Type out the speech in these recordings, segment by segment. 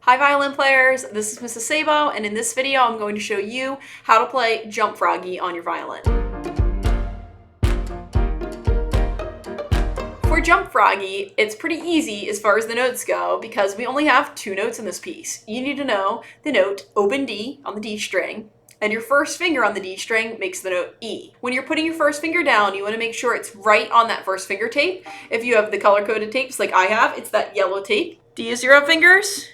Hi violin players, this is Mrs. Sabo, and in this video I'm going to show you how to play Jump Froggy on your violin. For Jump Froggy, it's pretty easy as far as the notes go because we only have two notes in this piece. You need to know the note open D on the D string, and your first finger on the D string makes the note E. When you're putting your first finger down, you want to make sure it's right on that first finger tape. If you have the color-coded tapes like I have, it's that yellow tape. D is 0 fingers.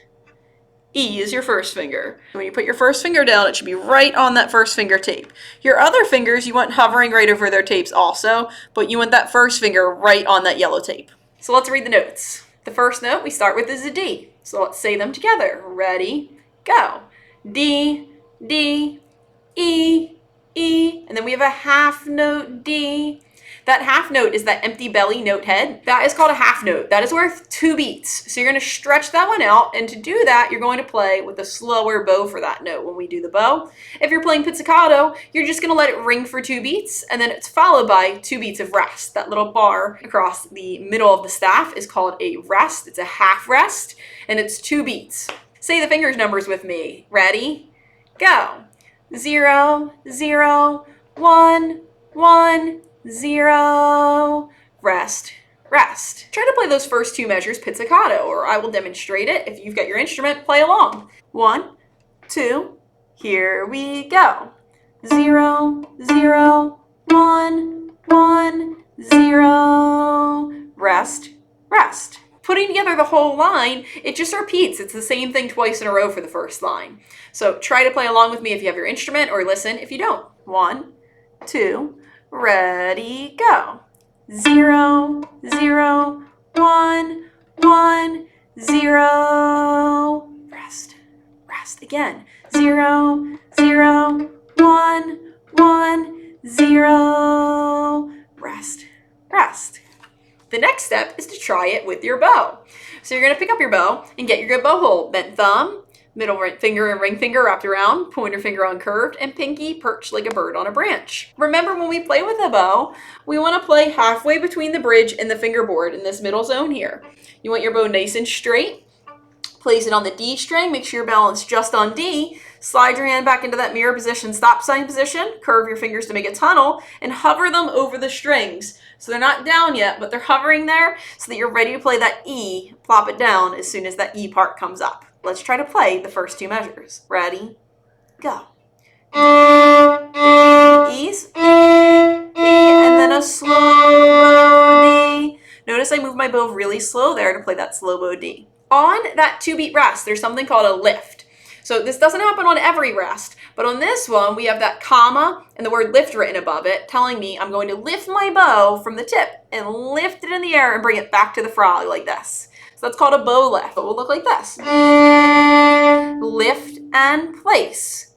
E is your first finger. When you put your first finger down, it should be right on that first finger tape. Your other fingers you want hovering right over their tapes also, but you want that first finger right on that yellow tape. So let's read the notes. The first note we start with is a D. So let's say them together. Ready, go. D, D, E, E, and then we have a half note D. That half note is that empty belly note head. That is called a half note. That is worth 2 beats. So you're going to stretch that one out, and to do that, you're going to play with a slower bow for that note when we do the bow. If you're playing pizzicato, you're just going to let it ring for 2 beats, and then it's followed by 2 beats of rest. That little bar across the middle of the staff is called a rest. It's a half rest, and it's 2 beats. Say the fingers numbers with me. Ready? Go. 0, 0, 1, 1, 0, rest, rest. Try to play those first 2 measures pizzicato, or I will demonstrate it. If you've got your instrument, play along. 1, 2, here we go. 0, 0, 1, 1, 0, rest, rest. Putting together the whole line, it just repeats. It's the same thing twice in a row for the first line. So try to play along with me if you have your instrument, or listen if you don't. 1, 2, ready, go. 0, 0, 1, 1, 0, rest, rest. Again. 0, 0, 1, 1, 0, rest, rest. The next step is to try it with your bow. So you're going to pick up your bow and get your good bow hold. Bent thumb, middle finger and ring finger wrapped around, pointer finger uncurved, and pinky perched like a bird on a branch. Remember, when we play with a bow, we want to play halfway between the bridge and the fingerboard in this middle zone here. You want your bow nice and straight. Place it on the D string, make sure you're balanced just on D. Slide your hand back into that mirror position, stop sign position, curve your fingers to make a tunnel, and hover them over the strings. So they're not down yet, but they're hovering there so that you're ready to play that E, plop it down as soon as that E part comes up. Let's try to play the first 2 measures. Ready, go. E's, E, and then a slow bow D. Notice I move my bow really slow there to play that slow bow D. On that 2-beat rest, there's something called a lift. So this doesn't happen on every rest, but on this one, we have that comma and the word lift written above it, telling me I'm going to lift my bow from the tip and lift it in the air and bring it back to the frog like this. So that's called a bow lift. It will look like this. Lift and place.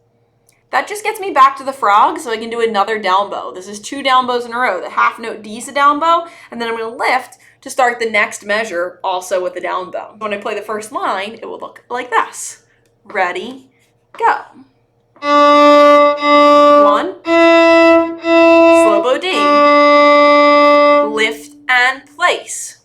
That just gets me back to the frog so I can do another down bow. This is 2 down bows in a row. The half note D is a down bow, and then I'm going to lift to start the next measure also with the down bow. When I play the first line, it will look like this. Ready, go. 1, slow bow D, lift and place.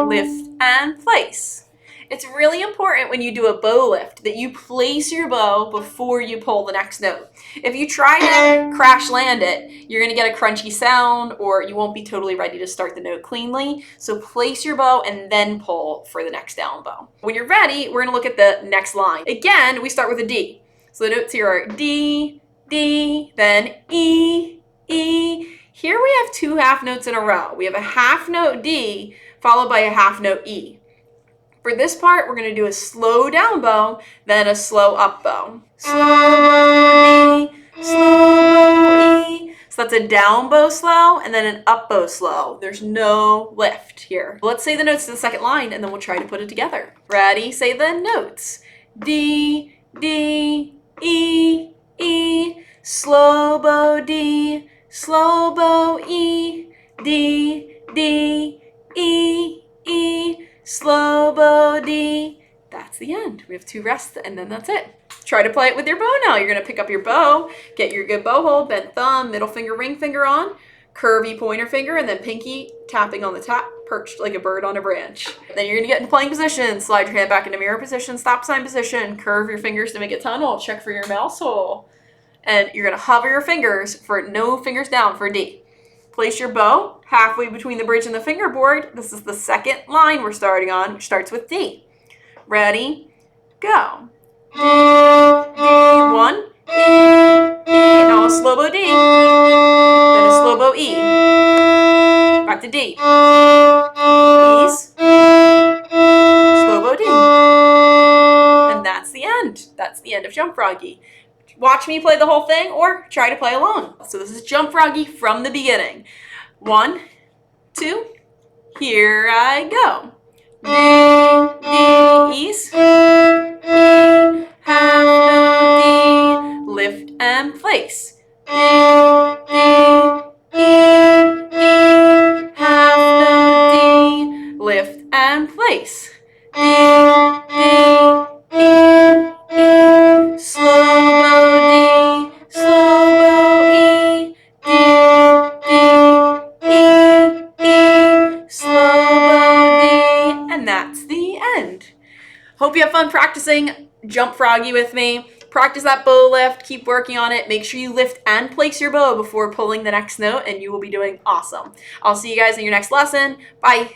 Lift and place. It's really important when you do a bow lift that you place your bow before you pull the next note. If you try to crash land it, you're going to get a crunchy sound, or you won't be totally ready to start the note cleanly. So place your bow and then pull for the next down bow. When you're ready, we're going to look at the next line. Again, we start with a D. So the notes here are D, D, then E, E. Here we have 2 half notes in a row. We have a half note D followed by a half note E. For this part, we're going to do a slow down bow, then a slow up bow. Slow bow D, slow bow E. So that's a down bow slow and then an up bow slow. There's no lift here. Let's say the notes to the second line and then we'll try to put it together. Ready? Say the notes. D, D, E, E. Slow bow D, slow bow E. D, D, E, E. Slow bow D. That's the end. We have 2 rests and then that's it. Try to play it with your bow now. You're going to pick up your bow, get your good bow hold, bent thumb, middle finger, ring finger on, curvy pointer finger, and then pinky tapping on the top, perched like a bird on a branch. Then you're gonna get into playing position, slide your hand back into mirror position, stop sign position, curve your fingers to make a tunnel, check for your mouse hole. And you're gonna hover your fingers for no fingers down for D. Place your bow halfway between the bridge and the fingerboard. This is the second line we're starting on, which starts with D. Ready, go. D, D, 1, E, now a slow bow D, then a slow bow E, back to D, E's, slow bow D, and that's the end. That's the end of Jump Froggy. Watch me play the whole thing or try to play alone. So this is Jump Froggy from the beginning. 1, 2, here I go. D, D, E's, E, half note D, lift and place. D, D, E, E, half note D, lift and place. D, D, E, E, slow bow D, slow bow E, D, D, E, E, slow bow D, and that's the end. Hope you have fun practicing Jump Froggy with me. Practice that bow lift, keep working on it. Make sure you lift and place your bow before pulling the next note, and you will be doing awesome. I'll see you guys in your next lesson. Bye.